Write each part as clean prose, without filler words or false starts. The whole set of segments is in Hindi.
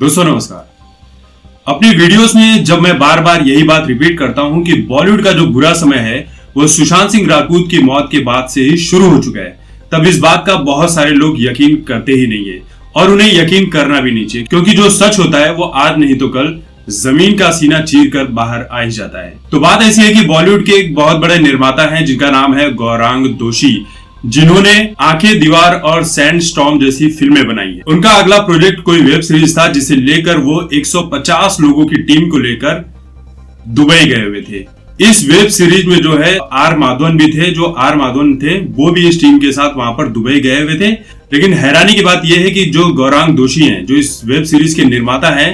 दोस्तों नमस्कार। अपनी वीडियोस में जब मैं बार बार यही बात रिपीट करता हूं कि बॉलीवुड का जो बुरा समय है वो सुशांत सिंह राजपूत की मौत के बाद से ही शुरू हो चुका है, तब इस बात का बहुत सारे लोग यकीन करते ही नहीं है और उन्हें यकीन करना भी नहीं चाहिए, क्योंकि जो सच होता है वो आज नहीं तो कल जमीन का सीना चीर कर बाहर आ ही जाता है। तो बात ऐसी है कि बॉलीवुड के एक बहुत बड़े निर्माता हैं जिनका नाम है गौरांग दोषी, जिन्होंने आंखें, दीवार और सैंड स्टॉर्म जैसी फिल्में बनाई है। उनका अगला प्रोजेक्ट कोई वेब सीरीज था जिसे लेकर वो 150 लोगों की टीम को लेकर दुबई गए हुए थे। इस वेब सीरीज में जो है आर माधवन भी थे, जो आर माधवन थे वो भी इस टीम के साथ वहां पर दुबई गए हुए थे। लेकिन हैरानी की बात यह है कि जो गौरांग दोषी हैं, जो इस वेब सीरीज के निर्माता हैं,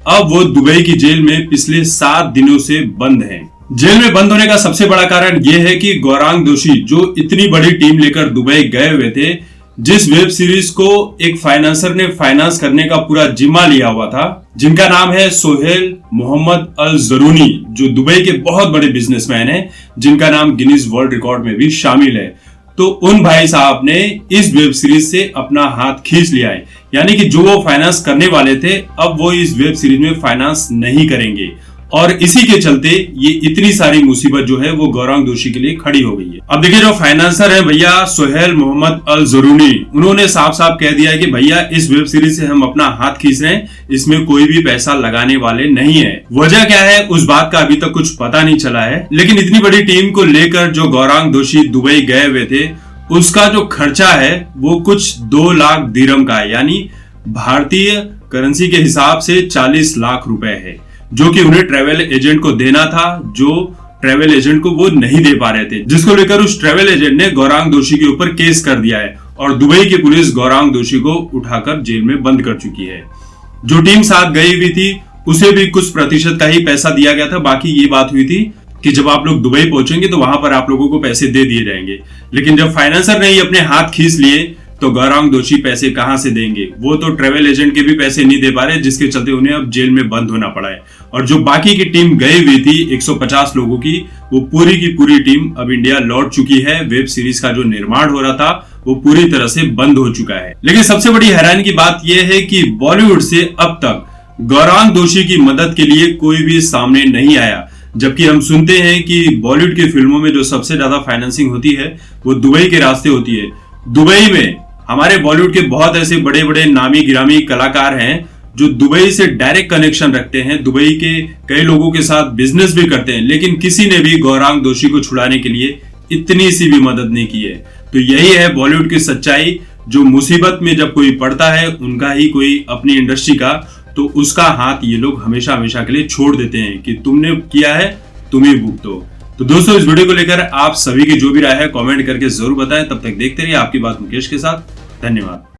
अब वो दुबई की जेल में पिछले 7 दिनों से बंद हैं। जेल में बंद होने का सबसे बड़ा कारण यह है कि गौरांग दोषी जो इतनी बड़ी टीम लेकर दुबई गए हुए थे, जिस वेब सीरीज को एक फाइनेंसर ने फाइनेंस करने का पूरा जिम्मा लिया हुआ था, जिनका नाम है सोहेल मोहम्मद अल जरूनी, जो दुबई के बहुत बड़े बिजनेसमैन हैं, जिनका नाम गिनीज वर्ल्ड रिकॉर्ड में भी शामिल है। तो उन भाई साहब ने इस वेब सीरीज से अपना हाथ खींच लिया है, यानी कि जो वो फाइनेंस करने वाले थे अब वो इस वेब सीरीज में फाइनेंस नहीं करेंगे और इसी के चलते ये इतनी सारी मुसीबत जो है वो गौरांग दोषी के लिए खड़ी हो गई है। अब देखिए, जो फाइनेंसर है भैया सोहेल मोहम्मद अल जरूनी, उन्होंने साफ साफ कह दिया है कि भैया इस वेब सीरीज से हम अपना हाथ खींच रहे हैं, इसमें कोई भी पैसा लगाने वाले नहीं है। वजह क्या है उस बात का अभी तक कुछ पता नहीं चला है, लेकिन इतनी बड़ी टीम को लेकर जो गौरांग दोषी दुबई गए हुए थे, उसका जो खर्चा है वो कुछ 2 लाख दिरहम का है, यानी भारतीय करेंसी के हिसाब से 40 लाख रुपए है, जो कि उन्हें ट्रेवल एजेंट को देना था, जो ट्रेवल एजेंट को वो नहीं दे पा रहे थे, जिसको लेकर उस ट्रेवल एजेंट ने गौरांग दोषी के ऊपर केस कर दिया है और दुबई की पुलिस गौरांग दोषी को उठाकर जेल में बंद कर चुकी है। जो टीम साथ गई हुई थी उसे भी कुछ प्रतिशत का ही पैसा दिया गया था। बाकी ये बात हुई थी कि जब आप लोग दुबई पहुंचेंगे तो वहां पर आप लोगों को पैसे दे दिए जाएंगे, लेकिन जब फाइनेंसर ने ही अपने हाथ खींच लिए तो गौरांग दोषी पैसे कहां से देंगे? वो तो ट्रेवल एजेंट के भी पैसे नहीं दे पा रहे, जिसके चलते उन्हें अब जेल में बंद होना पड़ा है। और जो बाकी की टीम गई हुई थी 150 लोगों की, वो पूरी की पूरी टीम अब इंडिया लौट चुकी है। वेब सीरीज का जो निर्माण हो रहा था वो पूरी तरह से बंद हो चुका है। लेकिन सबसे बड़ी हैरानी की बात यह है कि बॉलीवुड से अब तक गौरांग दोषी की मदद के लिए कोई भी सामने नहीं आया, जबकि हम सुनते हैं कि बॉलीवुड की फिल्मों में जो सबसे ज्यादा फाइनेंसिंग होती है वो दुबई के रास्ते होती है। दुबई में हमारे बॉलीवुड के बहुत ऐसे बड़े बड़े नामी गिरामी कलाकार हैं जो दुबई से डायरेक्ट कनेक्शन रखते हैं, दुबई के कई लोगों के साथ बिजनेस भी करते हैं, लेकिन किसी ने भी गौरांग दोषी को छुड़ाने के लिए इतनी सी भी मदद नहीं की है। तो यही है बॉलीवुड की सच्चाई, जो मुसीबत में जब कोई पड़ता है उनका ही कोई अपनी इंडस्ट्री का, तो उसका हाथ ये लोग हमेशा हमेशा के लिए छोड़ देते हैं कि तुमने किया है तुम ही भुगतो। तो दोस्तों, इस वीडियो को लेकर आप सभी की जो भी राय है कमेंट करके जरूर बताएं। तब तक देखते रहिए आपकी बात मुकेश के साथ। धन्यवाद।